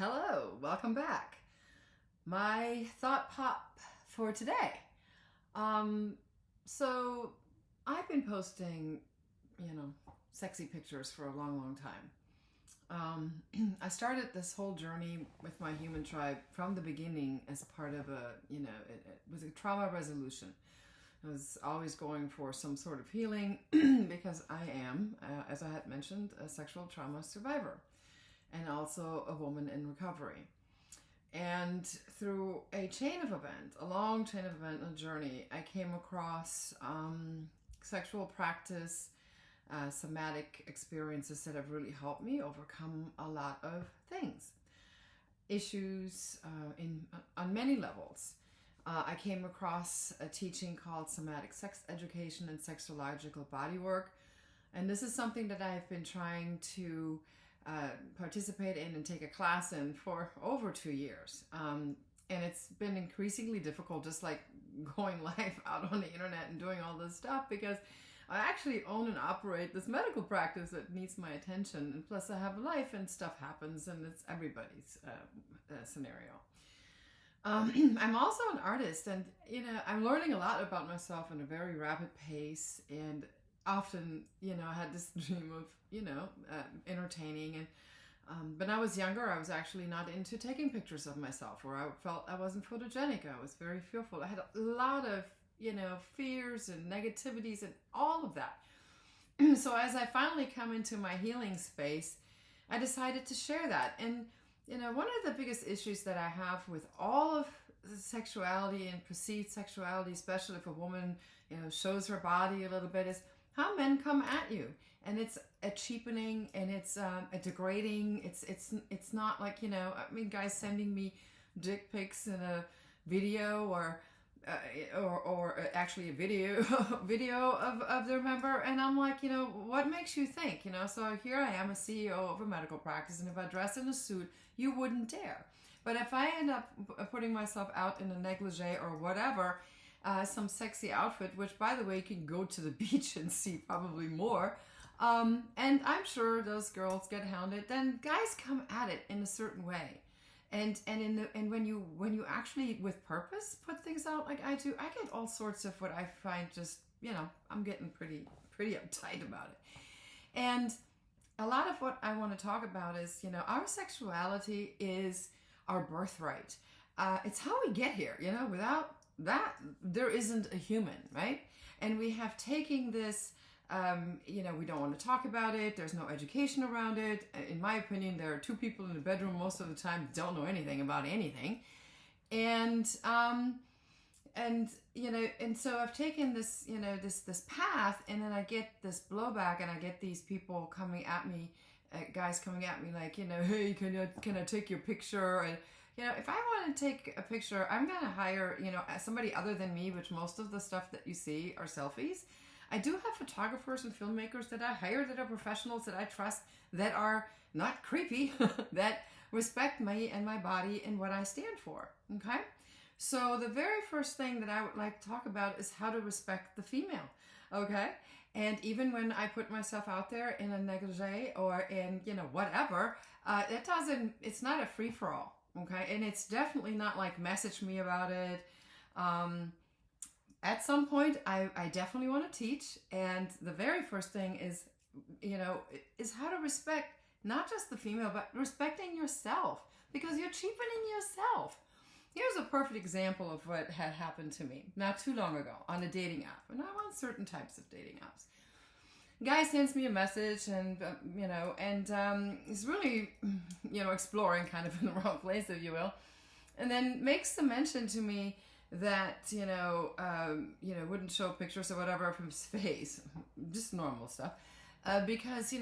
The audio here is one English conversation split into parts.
Hello, welcome back. My thought pop for today. So I've been posting, sexy pictures for a long time. I started this whole journey with my human tribe from the beginning as part of it was a trauma resolution. I was always going for some sort of healing because I am, as I had mentioned, a sexual trauma survivor and also a woman in recovery. And through a long chain of event and journey, I came across sexual practice, somatic experiences that have really helped me overcome a lot of issues on many levels. I came across a teaching called somatic sex education and sexological bodywork, and this is something that I've been trying to participate in and take a class in for over 2 years. And it's been increasingly difficult, just like going live out on the internet and doing all this stuff, because I actually own and operate this medical practice that needs my attention. And plus I have a life and stuff happens, and it's everybody's scenario. I'm also an artist, and I'm learning a lot about myself in a very rapid pace, and often, I had this dream of, entertaining. And when I was younger, I was actually not into taking pictures of myself, or I felt I wasn't photogenic. I was very fearful. I had a lot of, fears and negativities and all of that. So as I finally come into my healing space, I decided to share that. And, one of the biggest issues that I have with all of sexuality and perceived sexuality, especially if a woman, shows her body a little bit, is how men come at you. And it's a cheapening, and it's a degrading. It's not like, guys sending me dick pics in a video or actually a video of their member, and I'm like, what makes you think? So here I am, a CEO of a medical practice, and if I dress in a suit, you wouldn't dare. But if I end up putting myself out in a negligee or whatever, some sexy outfit, which by the way you can go to the beach and see probably more, and I'm sure those girls get hounded, then guys come at it in a certain way. And when you actually with purpose put things out like I do, I get all sorts of what I find just, I'm getting pretty uptight about it. And a lot of what I want to talk about is, our sexuality is our birthright. It's how we get here, without that, there isn't a human, right? And we have taken this, we don't want to talk about it. There's no education around it. In my opinion, there are two people in the bedroom most of the time don't know anything about anything. And so I've taken this, this path, and then I get this blowback, and I get these people coming at me, guys coming at me like, hey, can I take your picture? And, if I want to take a picture, I'm going to hire, somebody other than me, which most of the stuff that you see are selfies. I do have photographers and filmmakers that I hire that are professionals that I trust, that are not creepy, that respect me and my body and what I stand for, okay? So the very first thing that I would like to talk about is how to respect the female, okay? And even when I put myself out there in a negligee or in, whatever, it's not a free-for-all, okay? And it's definitely not like message me about it. At some point, I definitely want to teach, and the very first thing is, is how to respect not just the female, but respecting yourself, because you're cheapening yourself. Here's a perfect example of what had happened to me not too long ago on a dating app, and I'm on certain types of dating apps. Guy sends me a message, and he's really, exploring kind of in the wrong place, if you will, and then makes the mention to me that, wouldn't show pictures or whatever from his face, just normal stuff, because,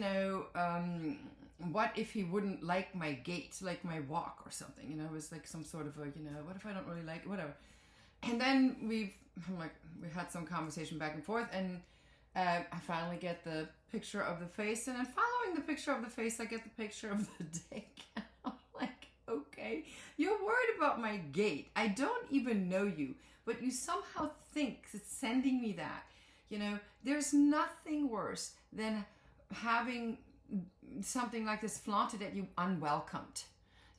what if he wouldn't like my gait, like my walk or something, it was like some sort of a, what if I don't really like it, whatever. And then we had some conversation back and forth, and I finally get the picture of the face, and then following the picture of the face, I get the picture of the dick. I'm like, okay, you're worried about my gait. I don't even know you, but you somehow think it's sending me that. There's nothing worse than having something like this flaunted at you unwelcomed.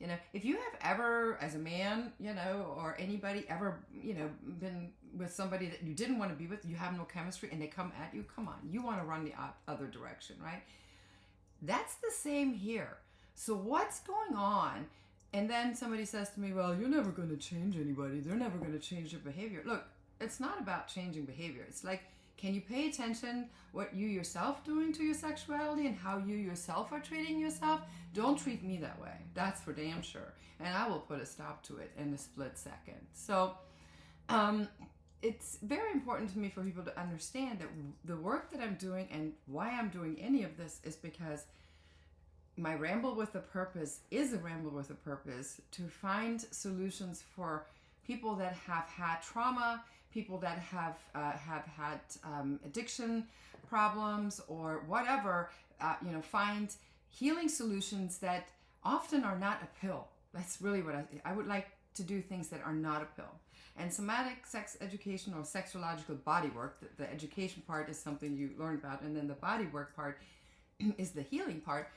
You know, if you have ever, as a man, you know, or anybody ever, you know, been with somebody that you didn't want to be with, you have no chemistry, and they come at you, come on, you want to run the other direction, right? That's the same here. So what's going on? And then somebody says to me, well, you're never going to change anybody. They're never going to change their behavior. Look, it's not about changing behavior. It's like, can you pay attention what you yourself doing to your sexuality and how you yourself are treating yourself? Don't treat me that way. That's for damn sure. And I will put a stop to it in a split second. So it's very important to me for people to understand that the work that I'm doing and why I'm doing any of this is because my ramble with a purpose is a ramble with a purpose to find solutions for people that have had trauma, people that have had addiction problems or whatever, you know, find healing solutions that often are not a pill. That's really what I would like to do, things that are not a pill. And somatic sex education or sexological body work, the education part is something you learn about, and then the body work part is the healing part,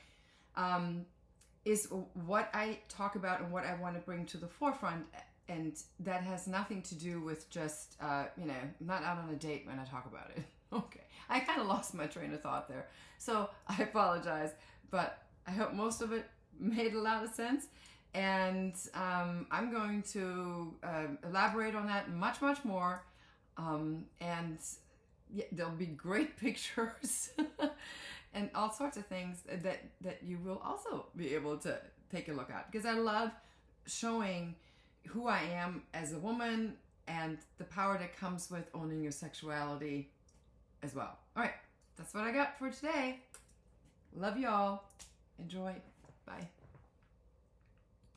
is what I talk about and what I want to bring to the forefront. And that has nothing to do with just, you know, I'm not out on a date when I talk about it. Okay. I kind of lost my train of thought there. So I apologize, but I hope most of it made a lot of sense. And I'm going to elaborate on that much, much more. And yeah, there'll be great pictures and all sorts of things that you will also be able to take a look at. Because I love showing who I am as a woman and the power that comes with owning your sexuality as well. All right, that's what I got for today. Love y'all. Enjoy. Bye.